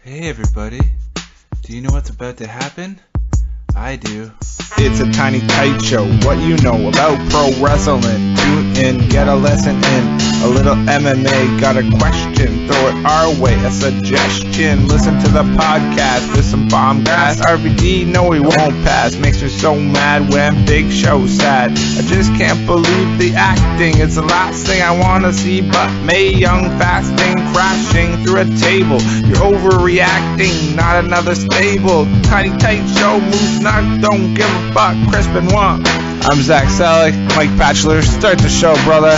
Hey everybody, do you know what's about to happen? I do. It's a Tiny Tight Show. What you know about pro wrestling? Tune in, get a lesson in a little MMA. Got a question? Throw it our way. A suggestion? Listen to the podcast with some bomb gas. RVD, no, he won't pass. Makes me so mad when Big Show's sad. I just can't believe the acting. It's the last thing I wanna see, but Mae Young fasting, crashing through a table. You're overreacting, not another stable. Tiny Tight Show moves not, don't give a fuck. Crispin one. I'm Zach Selick, Mike Batchelor. Start the show, brother.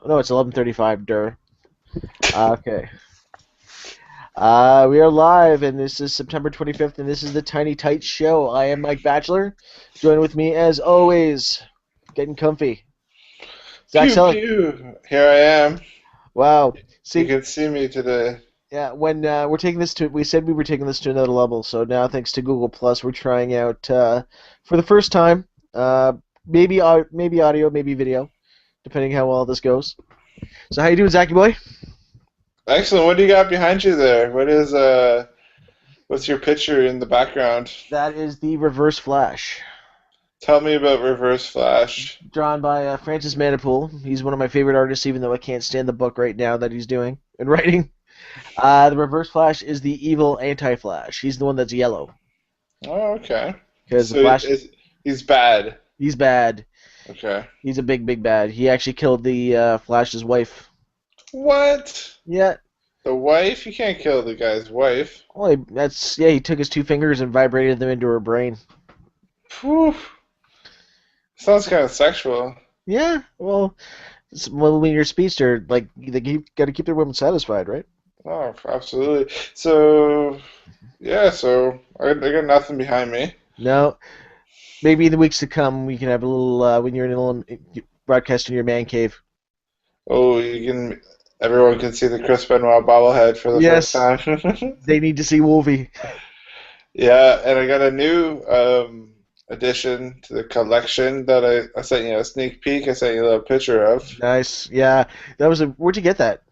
No, it's 11:35. Okay. We are live, and this is September 25th, and this is the Tiny Tight Show. I am Mike Batchelor. Join with me, as always, getting comfy, Zach Selick. Here I am. Wow. You can see me today. Yeah, when we're taking this to, we said we were taking this to another level. So now, thanks to Google Plus, we're trying out for the first time, maybe audio, maybe video, depending how well this goes. So how you doing, Zachy boy? Excellent. What do you got behind you there? What's your picture in the background? That is the Reverse Flash. Tell me about Reverse Flash. Drawn by Francis Manipool. He's one of my favorite artists, even though I can't stand the book right now that he's doing and writing. The Reverse Flash is the evil anti-Flash. He's the one that's yellow. Oh, okay. Because So the Flash, he's bad. he's bad. Okay. He's a big, big bad. He actually killed the Flash's wife. What? Yeah. The wife? You can't kill the guy's wife. Well, he took his two fingers and vibrated them into her brain. Whew. Sounds kind of sexual. Yeah. Well, when you're a speedster, like you got to keep their women satisfied, right? Oh, absolutely. So, yeah. So I got nothing behind me. No. Maybe in the weeks to come, we can have a little when you're in a little broadcast in your man cave. Oh, everyone can see the Chris Benoit bobblehead for the first time. They need to see Wolvie. Yeah, and I got a new addition to the collection that I sent you a sneak peek. I sent you a little picture of. Nice. Yeah. Where'd you get that?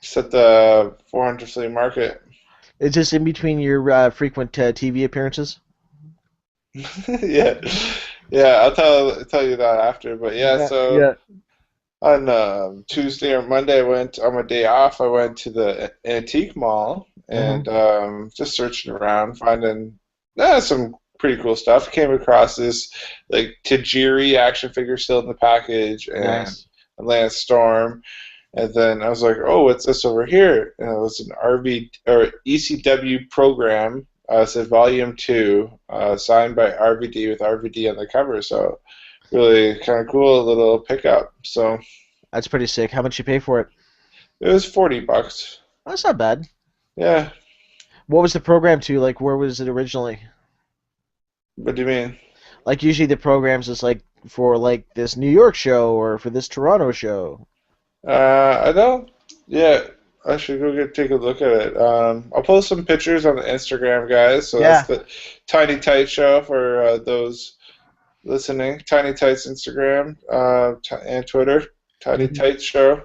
It's at the 400 Flea Market. It's just in between your frequent TV appearances? Yeah. Yeah, I'll tell you that after. But yeah. On Tuesday or Monday, on my day off, I went to the antique mall and just searching around, finding some pretty cool stuff. Came across this like Tajiri action figure still in the package and a Lance Storm, and then I was like, oh, what's this over here? And it was an ECW program. It said Volume 2, signed by RVD with RVD on the cover. So really kind of cool little pickup. So that's pretty sick. How much you pay for it? it was $40. That's not bad. Yeah. What was the program to? Like, where was it originally? What do you mean? Like, usually the programs is like for like this New York show or for this Toronto show. I don't. Yeah, I should go take a look at it. I'll post some pictures on the Instagram, guys. So that's the Tiny Tight Show for those listening. Tiny Tight's Instagram and Twitter. Tiny Tight Show.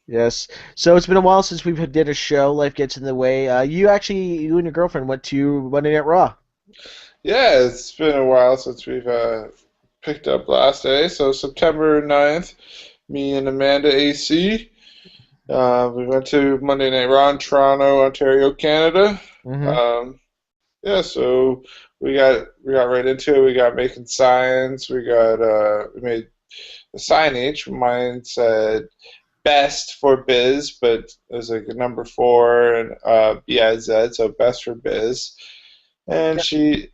Yes. So it's been a while since we've did a show. Life gets in the way. You and your girlfriend went to Monday Night Raw. Yeah, it's been a while since we've picked up last day. So September 9th, me and Amanda AC, we went to Monday Night Raw in Toronto, Ontario, Canada. Yeah, so we got right into it. We got making signs. We made a signage. Mine said "Best for Biz," but it was like a number 4 and BIZ, so Best for Biz. And she.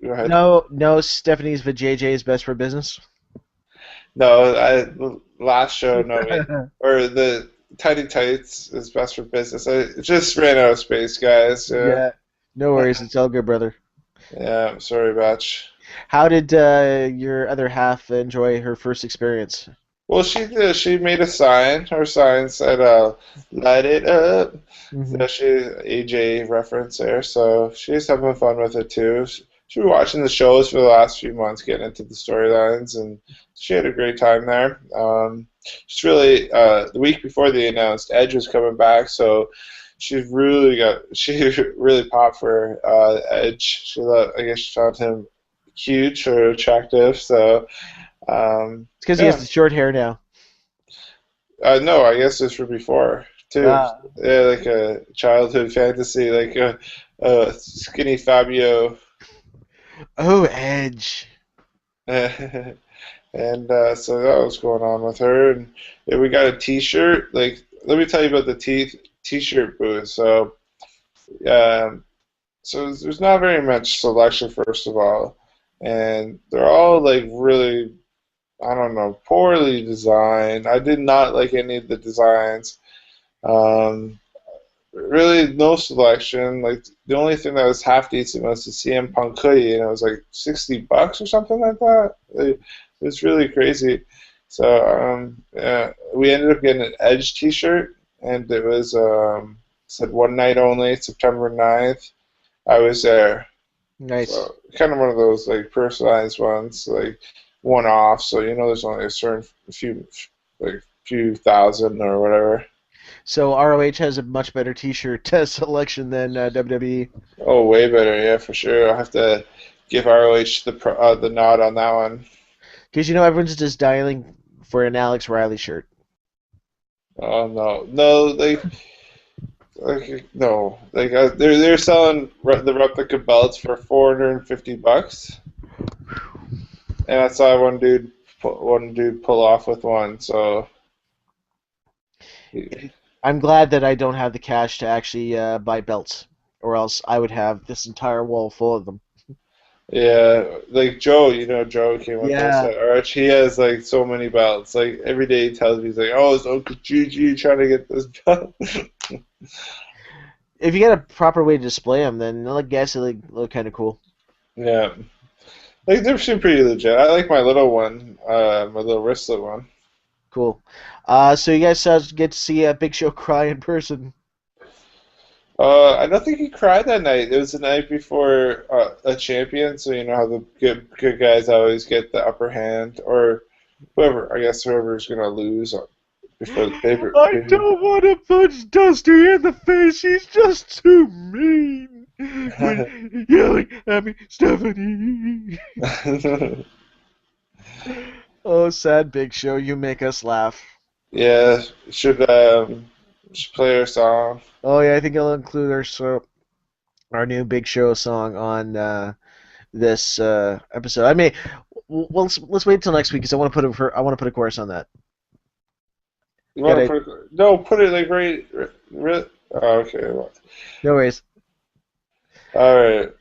Go ahead. No, Stephanie's VJJ is best for business. No, last show, no, or the Tiny Tights is best for business. I just ran out of space, guys. Yeah, no worries. It's all good, brother. Yeah, I'm sorry, Batch. How did your other half enjoy her first experience? Well, she did. She made a sign. Her sign said, "Light it up." So she AJ reference there. So she's having fun with it too. she's been watching the shows for the last few months, getting into the storylines, and she had a great time there. She's really the week before they announced Edge was coming back, so she really popped for Edge. I guess she found him huge or attractive. So it's because he has the short hair now. No, I guess it's from before too. Yeah, like a childhood fantasy, like a skinny Fabio. Oh, Edge. And so that was going on with her, and we got a T-shirt. Like, let me tell you about the T-shirt booth. So, so there's not very much selection, first of all, and they're all like really, I don't know, poorly designed. I did not like any of the designs. Really, no selection. Like, the only thing that was half decent was the CM Punk hoodie, and it was like $60 or something like that. It was really crazy. So we ended up getting an Edge T-shirt, and it was said one night only, September 9th. I was there. Nice. So, kind of one of those like personalized ones, like one-off. So there's only a certain few thousand or whatever. So ROH has a much better T-shirt selection than WWE. Oh, way better, yeah, for sure. I have to give ROH the nod on that one. Because everyone's just dialing for an Alex Riley shirt. Oh no, no, they're selling the replica belts for $450, and I saw one dude pull off with one. So I'm glad that I don't have the cash to actually buy belts, or else I would have this entire wall full of them. Yeah, like Joe, Joe came with us at Arch. He has like so many belts. Like every day he tells me, he's like, "Oh, it's Uncle Gigi trying to get this belt." If you get a proper way to display them, then I guess they look kind of cool. Yeah, like they're pretty legit. I like my little one, my little wristlet one. Cool. So you guys get to see Big Show cry in person. I don't think he cried that night. It was the night before a champion, so you know how the good guys always get the upper hand, or whoever's gonna lose before the paper. I don't want to punch Dusty in the face. He's just too mean. When yelling at me, Stephanie. Oh, sad Big Show, you make us laugh. Yeah, should play our song. Oh yeah, I think I'll include our new Big Show song on this episode. I may. Well, let's wait until next week because I want to put a chorus on that. Put it like right. Oh, okay. No worries. All right.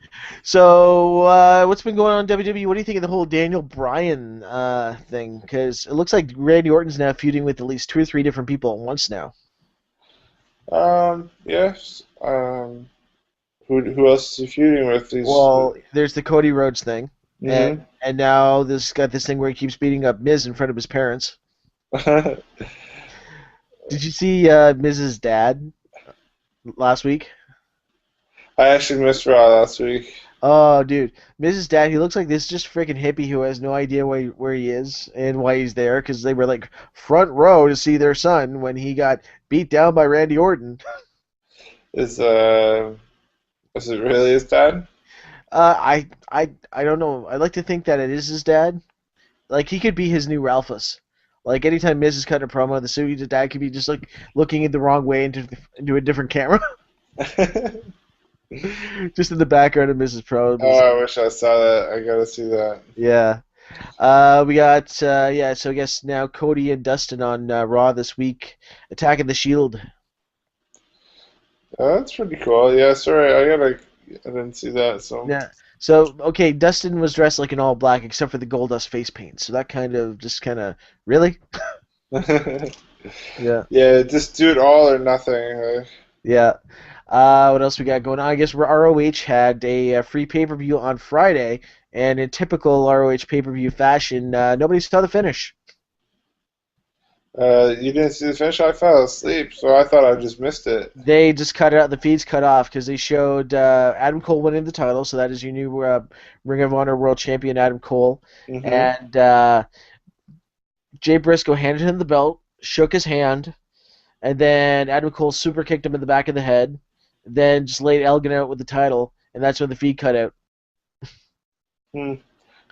So, what's been going on in WWE? What do you think of the whole Daniel Bryan thing? Because it looks like Randy Orton's now feuding with at least 2 or 3 different people at once now. Yes. Who else is he feuding with? Well, there's the Cody Rhodes thing, mm-hmm. and now this got this thing where he keeps beating up Miz in front of his parents. Did you see Miz's dad last week? I actually missed Raw last week. Oh, dude. Miz's dad, he looks like this just freaking hippie who has no idea where he is and why he's there, because they were like front row to see their son when he got beat down by Randy Orton. Is it really his dad? I don't know. I'd like to think that it is his dad. Like, he could be his new Ralphus. Like, anytime Miz is cutting a promo of the suit, his dad could be just like looking in the wrong way into a different camera. Just in the background of Mrs. Pro. Oh, I wish I saw that. I gotta see that. Yeah. We got, so I guess now Cody and Dustin on Raw this week, attacking the Shield. Oh, that's pretty cool. Yeah, sorry, I didn't see that. So. Yeah. So, okay, Dustin was dressed like in all black except for the Goldust face paint. So that kind of, really? Yeah. Yeah, just do it all or nothing. Yeah. What else we got going on? I guess ROH had a free pay-per-view on Friday, and in typical ROH pay-per-view fashion, nobody saw the finish. You didn't see the finish? I fell asleep, so I thought I just missed it. They just cut it out. The feed's cut off because they showed Adam Cole winning the title. So that is your new Ring of Honor World Champion, Adam Cole. Mm-hmm. And Jay Briscoe handed him the belt, shook his hand, and then Adam Cole super kicked him in the back of the head, then just laid Elgin out with the title, and that's when the feed cut out. Well,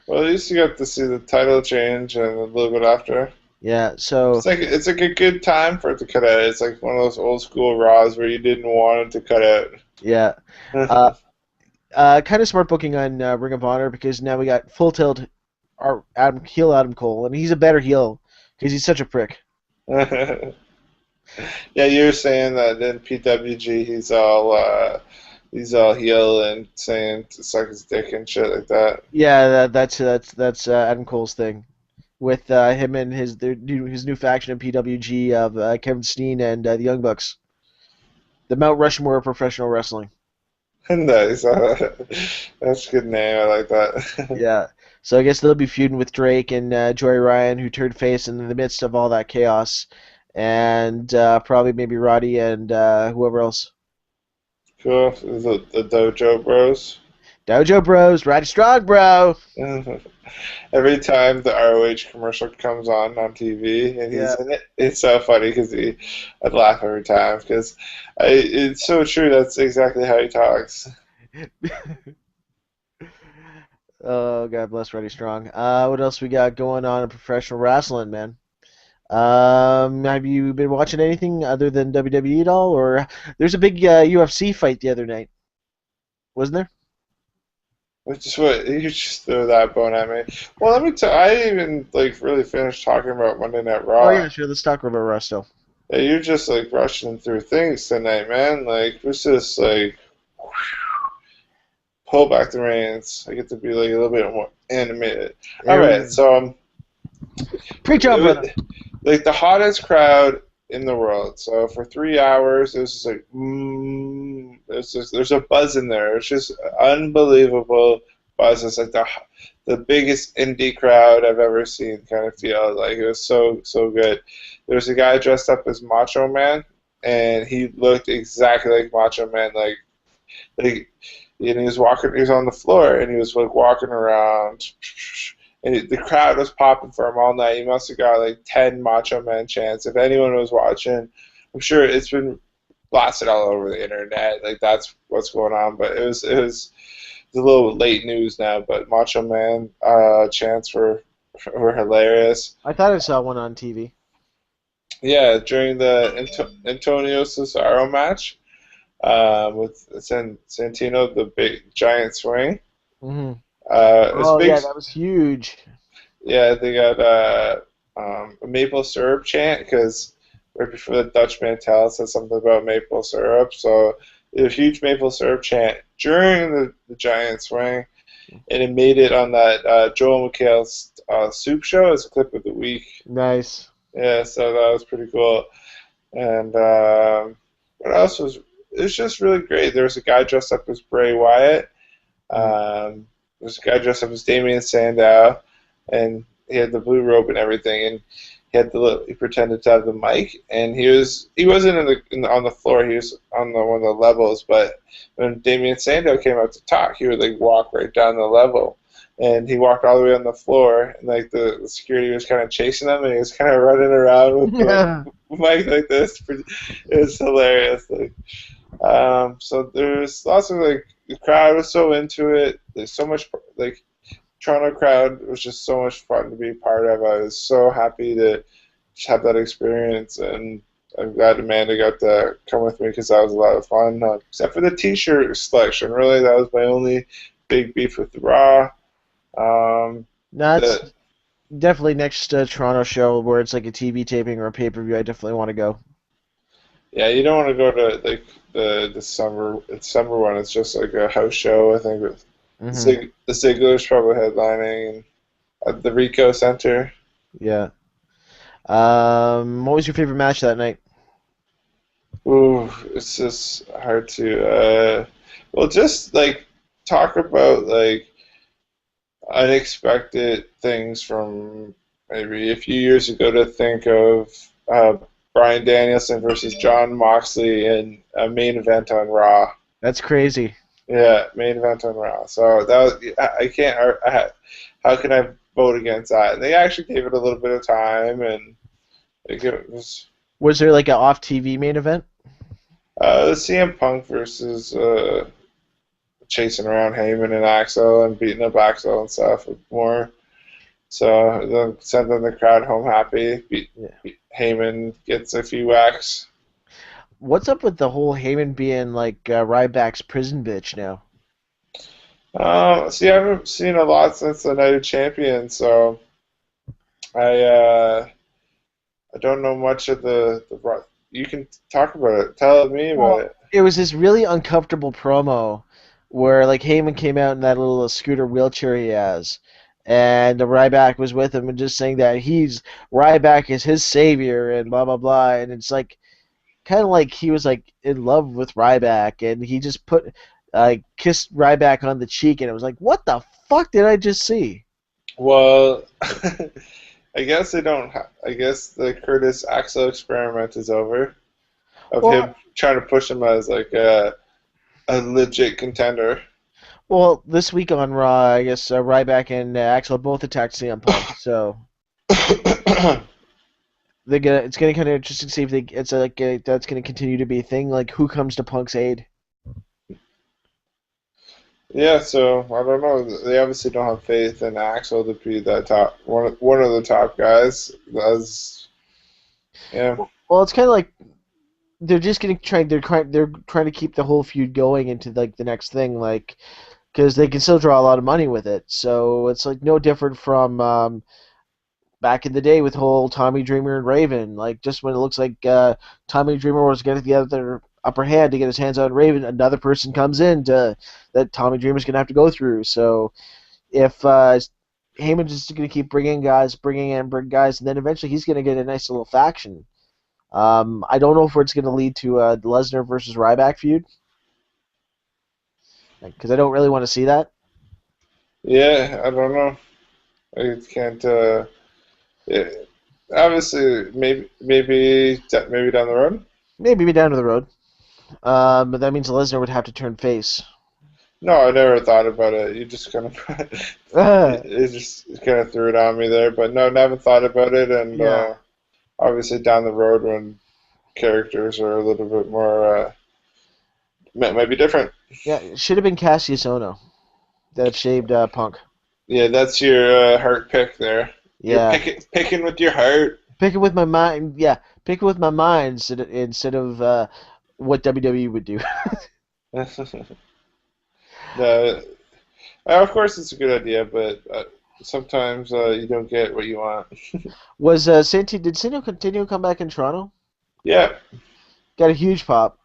at least you got to see the title change and a little bit after. Yeah, so it's like a good time for it to cut out. It's like one of those old school Raws where you didn't want it to cut out. Yeah. Kind of smart booking on Ring of Honor because now we got full tilt heel Adam Cole, and he's a better heel because he's such a prick. Yeah, you were saying that in PWG he's all heel and saying to suck his dick and shit like that. Yeah, that's Adam Cole's thing, with him and his new faction in PWG of Kevin Steen and the Young Bucks, the Mount Rushmore of professional wrestling. Nice, that's a good name. I like that. Yeah, so I guess they'll be feuding with Drake and Joey Ryan, who turned face in the midst of all that chaos, and probably maybe Roddy and whoever else. Cool. The Dojo Bros. Dojo Bros, Roddy Strong, bro. Every time the ROH commercial comes on TV and he's in it, it's so funny because I'd laugh every time because it's so true. That's exactly how he talks. Oh, God bless Roddy Strong. What else we got going on in professional wrestling, man? Have you been watching anything other than WWE at all? Or there's a big UFC fight the other night, wasn't there? You just threw that bone at me. Well, let me tell you, I didn't even really finish talking about Monday Night Raw. Oh yeah, sure. Let's talk about Raw still. Yeah, you're just rushing through things tonight, man. Let's just pull back the reins. I get to be a little bit more animated. All right, so preach on, brother. The hottest crowd in the world. So for 3 hours, it was just there's a buzz in there. It's just unbelievable buzz. It's the biggest indie crowd I've ever seen. Kind of feel it was so good. There was a guy dressed up as Macho Man, and he looked exactly like Macho Man. And he was walking. He was on the floor, and he was walking around. And the crowd was popping for him all night. He must have got 10 Macho Man chants. If anyone was watching, I'm sure it's been blasted all over the internet. That's what's going on. But it was a little late news now. But Macho Man chants were hilarious. I thought I saw one on TV. Yeah, during the Antonio Cesaro match with Santino, the big giant swing. Mm-hmm. Yeah, that was huge. Yeah, they got a maple syrup chant because right before the Dutch Mantel said something about maple syrup. So a huge maple syrup chant during the giant swing, and it made it on that Joel McHale's Soup Show as a clip of the week. Nice. Yeah, so that was pretty cool. And what else was? It was just really great. There was a guy dressed up as Bray Wyatt. There's a guy dressed up as Damien Sandow, and he had the blue robe and everything, and he pretended to have the mic, and he wasn't on the floor, he was on one of the levels, but when Damien Sandow came out to talk, he would walk right down the level, and he walked all the way on the floor, and the security was kind of chasing him, and he was kind of running around with the mic like this. It was hilarious. So there's lots of the crowd was so into it. There's so much Toronto crowd was just so much fun to be part of. I was so happy to just have that experience, and I'm glad Amanda got to come with me because that was a lot of fun. Except for the T-shirt selection, really, that was my only big beef with Raw. That's definitely next Toronto show where it's a TV taping or a pay-per-view. I definitely want to go. Yeah, you don't want to go to the summer one. It's just a house show, I think. The Ziggler's probably headlining at the Ricoh Center. Yeah. What was your favorite match that night? Ooh, it's just hard to just talk about unexpected things from maybe a few years ago to think of Bryan Danielson versus Jon Moxley in a main event on Raw. That's crazy. Yeah, main event on Raw. So that was, I can't. How can I vote against that? And they actually gave it a little bit of time, and it was. Was there like an off-TV main event? CM Punk versus chasing around Heyman and Axel and beating up Axel and stuff more. So then sending the crowd home happy. Heyman gets a few whacks. What's up with the whole Heyman being like Ryback's prison bitch now? See, I haven't seen a lot since the Night of Champions, so I don't know much of the. You can talk about it. Tell me about it. It was this really uncomfortable promo where like Heyman came out in that little scooter wheelchair he has, and Ryback was with him and just saying that Ryback is his savior and blah blah blah, and it's like kind of like he was like in love with Ryback, and he just kissed Ryback on the cheek, and it was like, what the fuck did I just see? Well, I guess they don't. I guess the Curtis Axel experiment is over. Him trying to push him as like a legit contender. Well, this week on Raw, I guess Ryback and Axel both attacked CM Punk, so it's gonna kind of interesting to see if that's gonna continue to be a thing. Like, who comes to Punk's aid? Yeah, so I don't know. They obviously don't have faith in Axel to be that top one of the top guys. Yeah. Well, it's kind of like they're just gonna try. They're trying to keep the whole feud going into like the next thing, like because they can still draw a lot of money with it. So it's like no different from back in the day with whole Tommy Dreamer and Raven. Like just when it looks like Tommy Dreamer was getting the other upper hand to get his hands on Raven, another person comes in that Tommy Dreamer's going to have to go through. So if Heyman's just going to keep bringing guys, and then eventually he's going to get a nice little faction. I don't know if it's going to lead to a Lesnar versus Ryback feud, because I don't really want to see that. Yeah, I don't know. I can't. Obviously, maybe down the road. Maybe down the road. But that means Lesnar would have to turn face. No, I never thought about it. You just kind of, it just kind of threw it on me there. But no, never thought about it. And obviously down the road when characters are a little bit more, might be different. Yeah, it should have been Cassius Ohno that shaved Punk. Yeah, that's your heart pick there. Yeah. You're picking with your heart. Picking with my mind. Yeah, picking with my mind instead of what WWE would do. Of course, it's a good idea, but sometimes you don't get what you want. Did Santino continue to come back in Toronto? Yeah. Got a huge pop.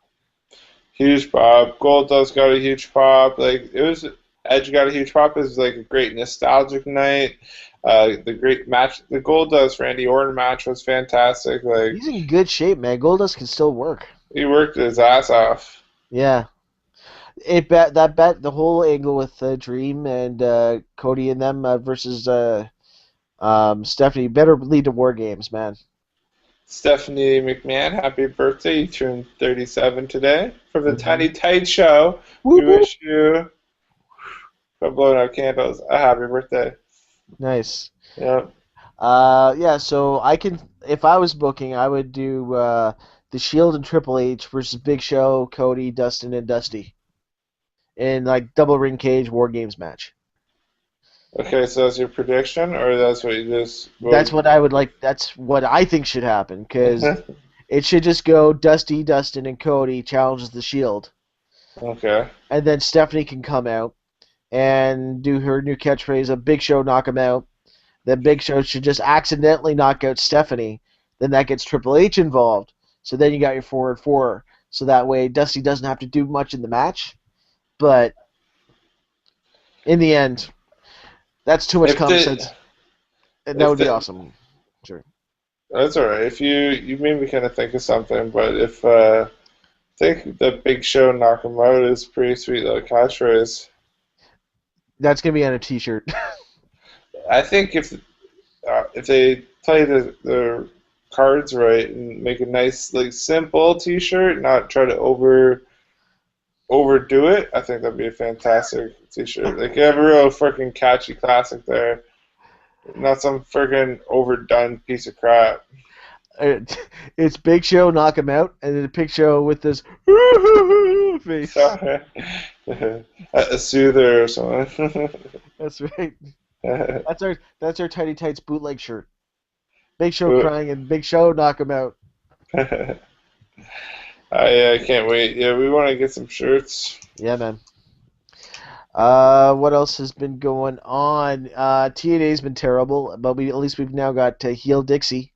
Huge pop. Goldust got a huge pop. Edge got a huge pop. It was like a great nostalgic night. The great match, the Goldust Randy Orton match was fantastic. Like, he's in good shape, man. Goldust can still work. He worked his ass off. Yeah. The whole angle with Dream and Cody and them versus Stephanie better lead to War Games, man. Stephanie McMahon, happy birthday. You turned 37 today. From the Tiny Tight Show, we wish you, for blowing out candles, a happy birthday. Nice. Yeah. So if I was booking, I would do The Shield and Triple H versus Big Show, Cody, Dustin, and Dusty in like double ring cage War Games match. Okay, so that's your prediction, or that's what you just... That's what I would like. That's what I think should happen, because it should just go Dusty, Dustin, and Cody challenges The Shield. Okay. And then Stephanie can come out and do her new catchphrase of Big Show knock him out. Then Big Show should just accidentally knock out Stephanie. Then that gets Triple H involved. So then you got your 4-4. So that way Dusty doesn't have to do much in the match. But in the end, that's too much common sense. And that would be awesome. Sure. That's all right. If you made me kind of think of something, but if I think the Big Show knock him out is pretty sweet little catchphrase. That's gonna be on a T-shirt. I think if they play the cards right and make a nice, like, simple T-shirt, not try to overdo it, I think that'd be a fantastic T-shirt. Like, you have a real freaking catchy classic there, not some freaking overdone piece of crap. It's Big Show, knock him out, and then Big Show with this face. A soother or something. That's right. That's our Tiny Tights bootleg shirt. Big Show crying and Big Show, knock him out. I can't wait. Yeah, we want to get some shirts. Yeah, man. What else has been going on? TNA's been terrible, but at least we've now got Heel Dixie.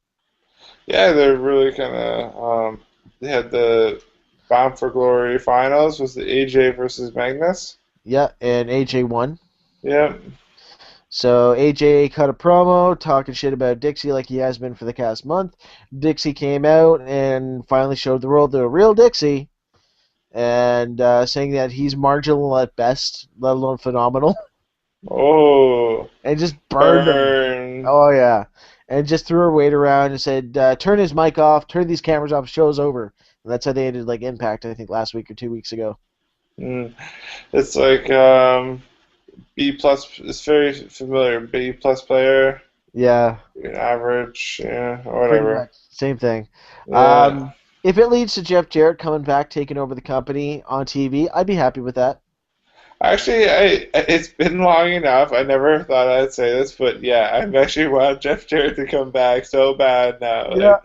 Yeah, they're really kind of. They had the Bound for Glory finals. Was the AJ versus Magnus? Yeah, and AJ won. Yeah. So AJ cut a promo talking shit about Dixie like he has been for the past month. Dixie came out and finally showed the world the real Dixie, and saying that he's marginal at best, let alone phenomenal. Oh. And just burned him. Oh yeah. And just threw her weight around and said, turn his mic off, turn these cameras off, show's over. And that's how they ended like Impact, I think, last week or 2 weeks ago. It's like B plus. It's very familiar. B plus player. Yeah. Average. Yeah. Or whatever. Same thing. Yeah. If it leads to Jeff Jarrett coming back, taking over the company on TV, I'd be happy with that. Actually, it's been long enough. I never thought I'd say this, but yeah, I actually want Jeff Jarrett to come back so bad now. Yeah.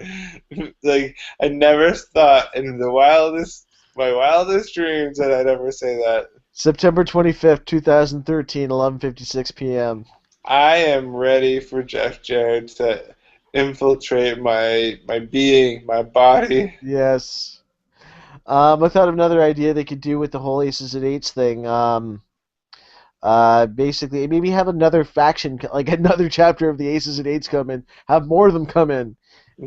Like I never thought in my wildest dreams that I'd ever say that. September 25th, 2013, 11:56 p.m. I am ready for Jeff Jarrett to infiltrate my being, my body. Yes. I thought of another idea they could do with the whole Aces and Eights thing. Basically, maybe have another faction, like another chapter of the Aces and Eights come in, have more of them come in,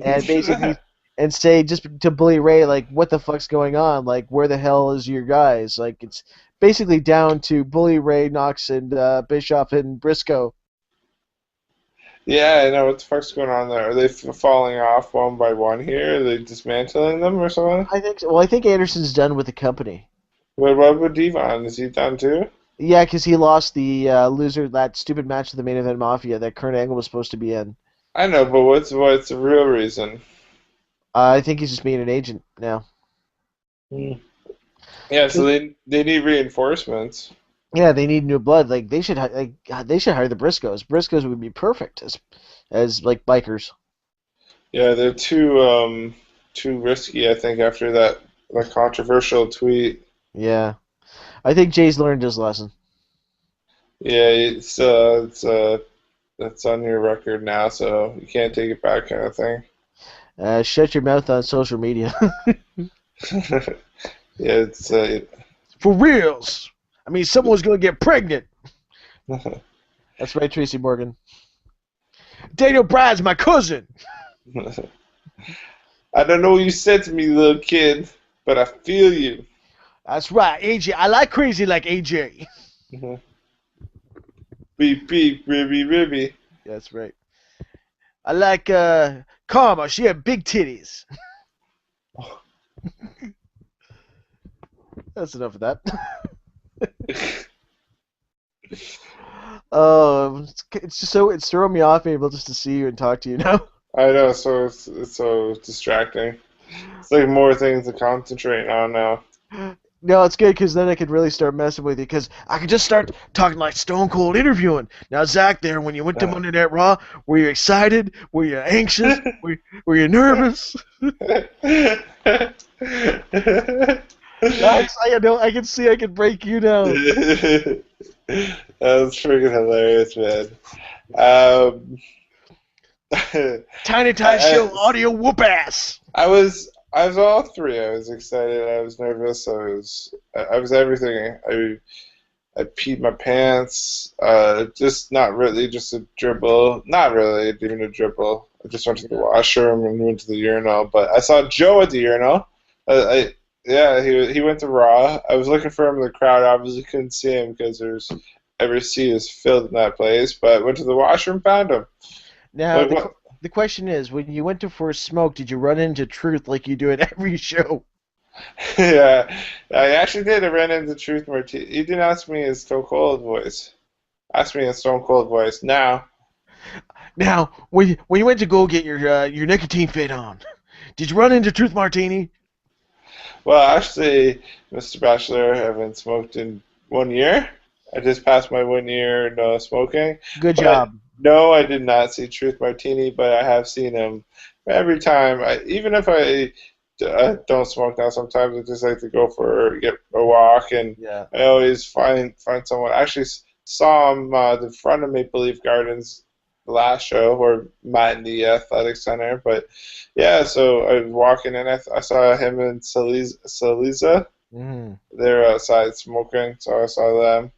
and basically, and say just to Bully Ray, like, what the fuck's going on? Like, where the hell is your guys? Like, it's basically down to Bully Ray, Knox, and Bischoff and Briscoe. Yeah, I know. What the fuck's going on there? Are they falling off one by one here? Are they dismantling them or something? I think so. Well, I think Anderson's done with the company. What about Devon? Is he done too? Yeah, because he lost the loser, that stupid match of the Main Event Mafia that Kurt Angle was supposed to be in. I know, but what's the real reason? I think he's just being an agent now. Yeah, so they need reinforcements. Yeah, they need new blood. Like they should hire the Briscoes. Briscoes would be perfect as like bikers. Yeah, they're too risky. I think after that controversial tweet. Yeah, I think Jay's learned his lesson. Yeah, it's that's on your record now, so you can't take it back, kind of thing. Shut your mouth on social media. Yeah, it's for reals. I mean, someone's going to get pregnant. That's right, Tracy Morgan. Daniel Brad's my cousin. I don't know what you said to me, little kid, but I feel you. That's right, AJ. I like crazy like AJ. Beep, beep, ribby, ribby. That's right. I like Karma. She had big titties. That's enough of that. It's just it's throwing me off being able just to see you and talk to you now. I know, so it's so distracting. It's like more things to concentrate on now. No, it's good because then I could really start messing with you because I could just start talking like Stone Cold interviewing. Now, Zach, there, when you went to Monday Night Raw, were you excited? Were you anxious? were you nervous? I can see I can break you down. That was freaking hilarious, man. Tiny Tight Show audio whoop ass. I was all three. I was excited. I was nervous. I was everything. I peed my pants. Just not really. Just a dribble. Not really even a dribble. I just went to the washroom and went to the urinal. But I saw Joe at the urinal. Yeah, he went to Raw. I was looking for him in the crowd. Obviously couldn't see him because every seat is filled in that place. But went to the washroom, found him. Now the question is, when you went to for a smoke, did you run into Truth like you do at every show? Yeah, I actually did run into Truth Martini. You didn't ask me his Stone Cold voice. Ask me in Stone Cold voice now. Now, when you went to go get your nicotine fit on, did you run into Truth Martini? Well, actually, Mr. Bachelor, I haven't smoked in 1 year. I just passed my 1 year no smoking. Good job. No, I did not see Truth Martini, but I have seen him every time. Even if I don't smoke now, sometimes I just like to get a walk, and yeah. I always find someone. I actually saw him the front of Maple Leaf Gardens the last show, or Matt in the athletic center. But yeah, so I was walking and I saw him and Saliza. Mm-hmm. They're outside smoking, so I saw them.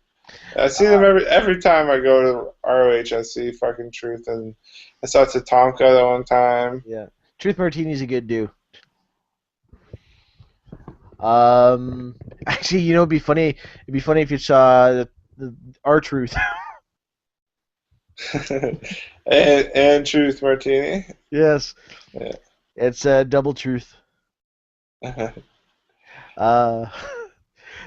I see them every time I go to ROH. I see fucking Truth, and I saw Tatanka that one time. Yeah, Truth Martini's a good dude. Actually, you know, it'd be funny. It'd be funny if you saw our Truth. and Truth Martini. Yes. Yeah. It's double Truth.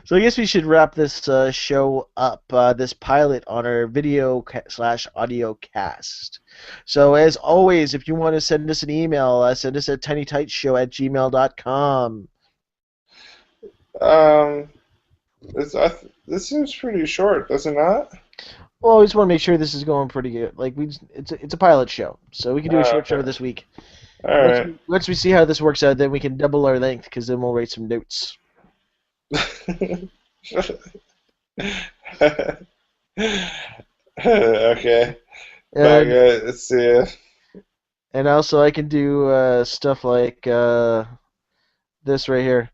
So I guess we should wrap this show up, this pilot, on our video/audio cast. So as always, if you want to send us an email, send us at tinytightshow@gmail.com. This seems pretty short, does it not? Well, we just want to make sure this is going pretty good. Like it's a pilot show, so we can do a short show this week. All right. Once we see how this works out, then we can double our length, because then we'll write some notes. Okay. Let's see. And also, I can do stuff like this right here.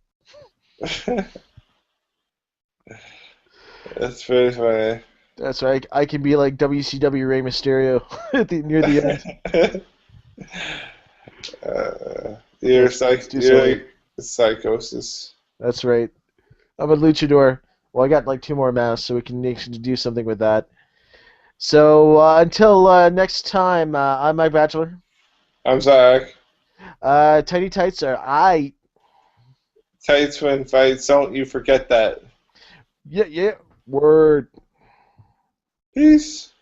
That's pretty funny. That's right. I can be like WCW Rey Mysterio near the end. You're psychosis. That's right. I'm a luchador. Well, I got like 2 more masks, so we can actually do something with that. So until next time, I'm Mike Bachelor. I'm Zach. Tiny Tights are Tights win fights. Don't you forget that. Yeah. Word. Peace.